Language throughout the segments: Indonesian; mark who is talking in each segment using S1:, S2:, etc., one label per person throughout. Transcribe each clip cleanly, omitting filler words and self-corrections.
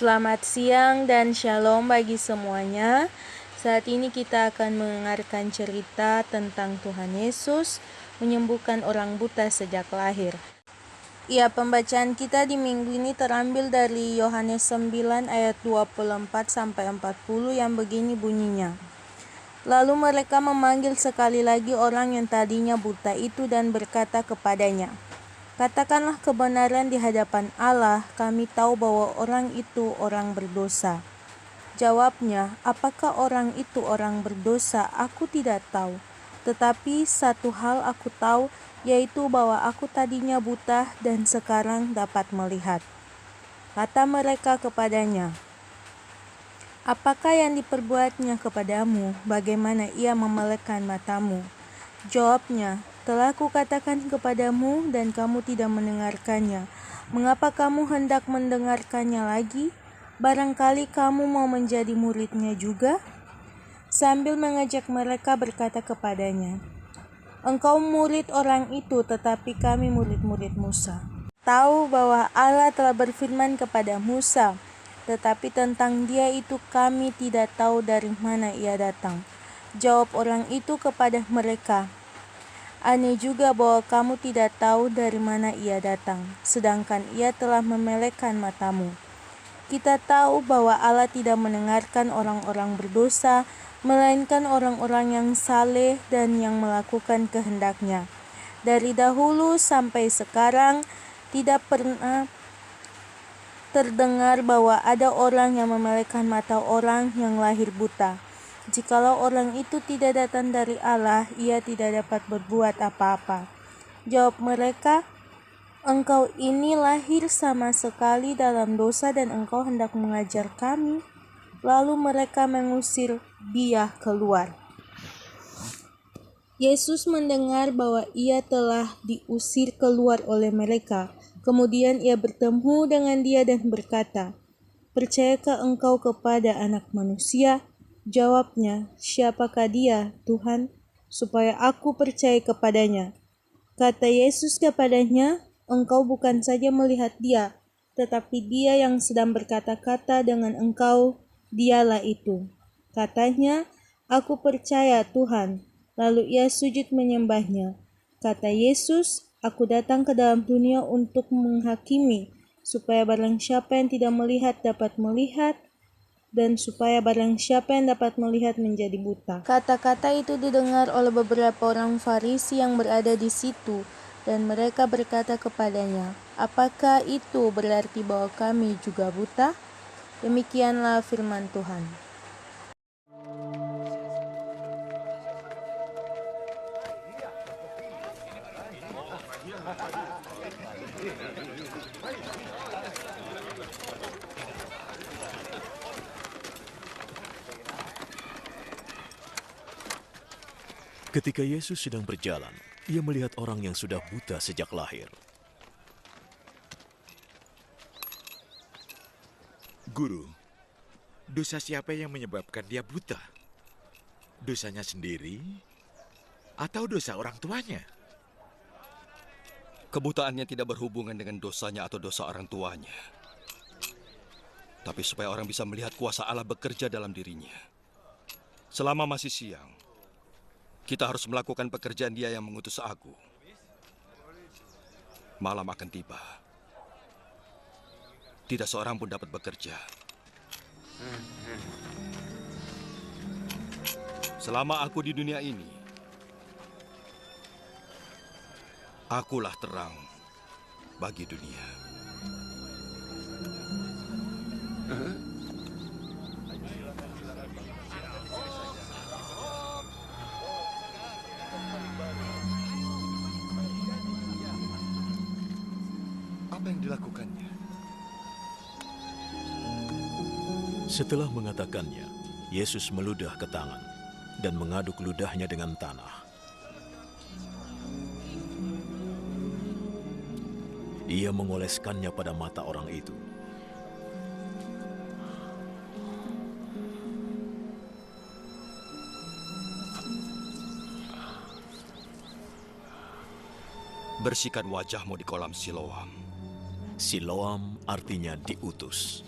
S1: Selamat siang dan shalom bagi semuanya. Saat ini kita akan mendengarkan cerita tentang Tuhan Yesus menyembuhkan orang buta sejak lahir. Pembacaan kita di minggu ini terambil dari Yohanes 9 ayat 24-40 yang begini bunyinya. Lalu mereka memanggil sekali lagi orang yang tadinya buta itu dan berkata kepadanya, "Katakanlah kebenaran di hadapan Allah, kami tahu bahwa orang itu orang berdosa." Jawabnya, "Apakah orang itu orang berdosa? Aku tidak tahu. Tetapi satu hal aku tahu, yaitu bahwa aku tadinya buta dan sekarang dapat melihat." Kata mereka kepadanya, "Apakah yang diperbuatnya kepadamu? Bagaimana ia memelekkan matamu?" Jawabnya, "Telah kukatakan kepadamu dan kamu tidak mendengarkannya. Mengapa kamu hendak mendengarkannya lagi? Barangkali kamu mau menjadi muridnya juga?" Sambil mengajak mereka berkata kepadanya, "Engkau murid orang itu, tetapi kami murid-murid Musa. Tahu bahwa Allah telah berfirman kepada Musa, tetapi tentang dia itu kami tidak tahu dari mana ia datang." Jawab orang itu kepada mereka, "Aneh juga bahwa kamu tidak tahu dari mana ia datang, sedangkan ia telah memelekkan matamu. Kita tahu bahwa Allah tidak mendengarkan orang-orang berdosa, melainkan orang-orang yang saleh dan yang melakukan kehendak-Nya. Dari dahulu sampai sekarang tidak pernah terdengar bahwa ada orang yang memelekkan mata orang yang lahir buta. Jikalau orang itu tidak datang dari Allah, ia tidak dapat berbuat apa-apa." Jawab mereka, "Engkau ini lahir sama sekali dalam dosa dan engkau hendak mengajar kami?" Lalu mereka mengusir dia keluar. Yesus mendengar bahwa ia telah diusir keluar oleh mereka. Kemudian ia bertemu dengan dia dan berkata, "Percayakah engkau kepada Anak Manusia?" Jawabnya, "Siapakah dia, Tuhan, supaya aku percaya kepadanya?" Kata Yesus kepadanya, "Engkau bukan saja melihat dia, tetapi dia yang sedang berkata-kata dengan engkau, dialah itu." Katanya, "Aku percaya, Tuhan." Lalu ia sujud menyembahnya. Kata Yesus, "Aku datang ke dalam dunia untuk menghakimi, supaya barang siapa yang tidak melihat dapat melihat, dan supaya barang siapa yang dapat melihat menjadi buta." Kata-kata itu didengar oleh beberapa orang Farisi yang berada di situ, dan mereka berkata kepadanya, "Apakah itu berarti bahwa kami juga buta?" Demikianlah firman Tuhan.
S2: Ketika Yesus sedang berjalan, ia melihat orang yang sudah buta sejak lahir.
S3: "Guru, dosa siapa yang menyebabkan dia buta? Dosanya sendiri atau dosa orang tuanya?"
S4: Kebutaannya tidak berhubungan dengan dosanya atau dosa orang tuanya. Tapi supaya orang bisa melihat kuasa Allah bekerja dalam dirinya. Selama masih siang, kita harus melakukan pekerjaan Dia yang mengutus aku. Malam akan tiba. Tidak seorang pun dapat bekerja. Selama aku di dunia ini, akulah terang bagi dunia.
S3: Apa yang dilakukannya?
S2: Setelah mengatakannya, Yesus meludah ke tangan dan mengaduk ludahnya dengan tanah. Ia mengoleskannya pada mata orang itu.
S4: Bersihkan wajahmu di kolam Siloam.
S2: Siloam artinya diutus.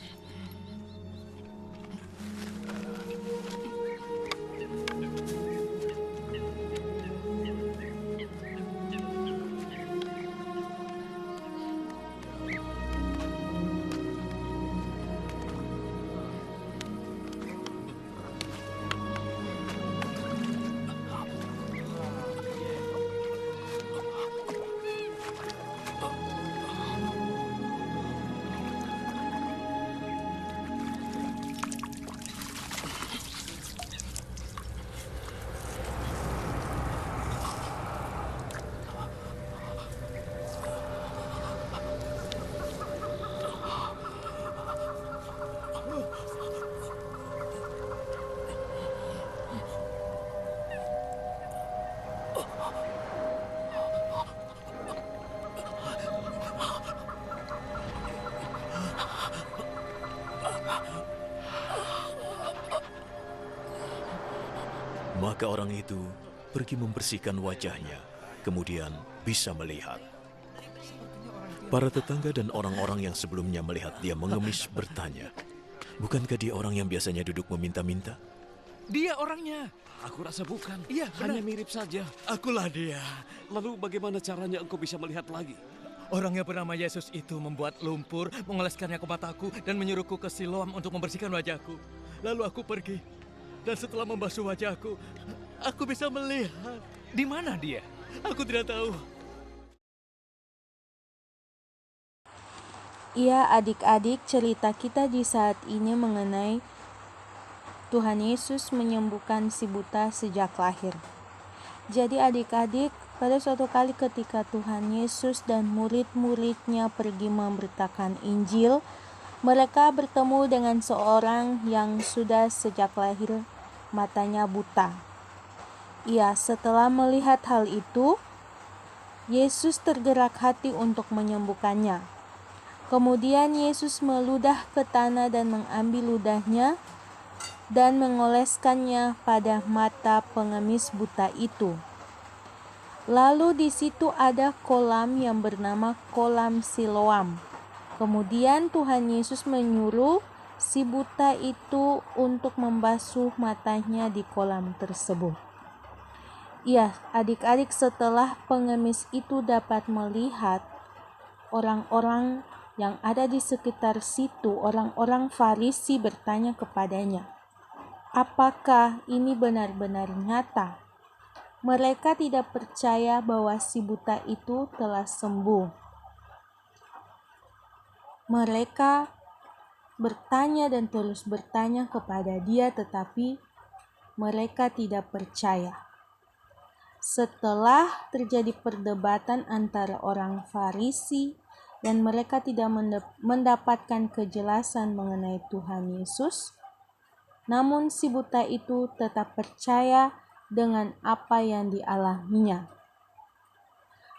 S2: Maka orang itu pergi membersihkan wajahnya, kemudian bisa melihat. Para tetangga dan orang-orang yang sebelumnya melihat dia mengemis bertanya, "Bukankah dia orang yang biasanya duduk meminta-minta?"
S5: Dia orangnya.
S6: Aku rasa bukan.
S5: Iya,
S6: Hanya
S5: benar.
S6: mirip saja.
S5: Akulah dia.
S6: Lalu bagaimana caranya engkau bisa melihat lagi?
S5: Orang yang bernama Yesus itu membuat lumpur, mengoleskannya ke mataku, dan menyuruhku ke Siloam untuk membersihkan wajahku. Lalu aku pergi, dan setelah membasuh wajahku, aku bisa melihat. Di mana dia? Aku tidak tahu.
S1: Ya adik-adik, cerita kita di saat ini mengenai Tuhan Yesus menyembuhkan si buta sejak lahir. Jadi adik-adik, pada suatu kali ketika Tuhan Yesus dan murid-muridnya pergi memberitakan Injil, mereka bertemu dengan seorang yang sudah sejak lahir matanya buta. Ya, setelah melihat hal itu, Yesus tergerak hati untuk menyembuhkannya. Kemudian Yesus meludah ke tanah dan mengambil ludahnya dan mengoleskannya pada mata pengemis buta itu. Lalu di situ ada kolam yang bernama kolam Siloam. Kemudian Tuhan Yesus menyuruh si buta itu untuk membasuh matanya di kolam tersebut. Ya, adik-adik, setelah pengemis itu dapat melihat, orang-orang yang ada di sekitar situ, orang-orang Farisi bertanya kepadanya, apakah ini benar-benar nyata? Mereka tidak percaya bahwa si buta itu telah sembuh. Mereka bertanya dan terus bertanya kepada dia, tetapi mereka tidak percaya. Setelah terjadi perdebatan antara orang Farisi dan mereka tidak mendapatkan kejelasan mengenai Tuhan Yesus, namun si buta itu tetap percaya dengan apa yang dialaminya.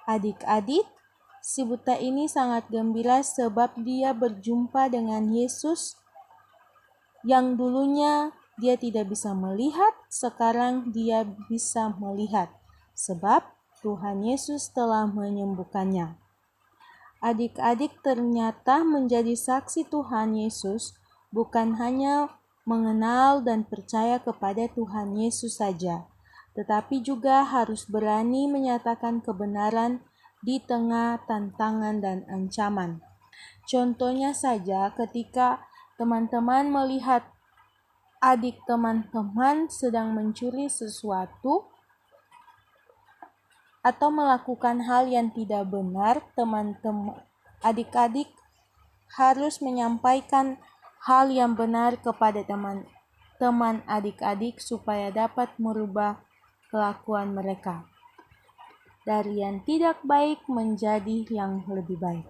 S1: Adik-adik, si buta ini sangat gembira sebab dia berjumpa dengan Yesus yang dulunya dia tidak bisa melihat, sekarang dia bisa melihat sebab Tuhan Yesus telah menyembuhkannya. Adik-adik, ternyata menjadi saksi Tuhan Yesus bukan hanya mengenal dan percaya kepada Tuhan Yesus saja, tetapi juga harus berani menyatakan kebenaran di tengah tantangan dan ancaman. Contohnya saja ketika teman-teman melihat adik teman-teman sedang mencuri sesuatu atau melakukan hal yang tidak benar, teman-teman, adik-adik harus menyampaikan hal yang benar kepada teman-teman adik-adik supaya dapat merubah kelakuan mereka dari yang tidak baik menjadi yang lebih baik.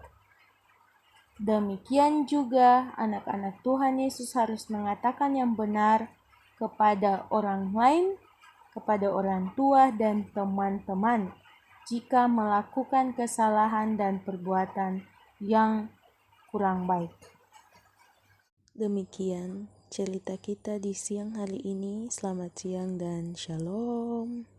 S1: Demikian juga anak-anak Tuhan Yesus harus mengatakan yang benar kepada orang lain, kepada orang tua dan teman-teman jika melakukan kesalahan dan perbuatan yang kurang baik. Demikian cerita kita di siang hari ini. Selamat siang dan shalom.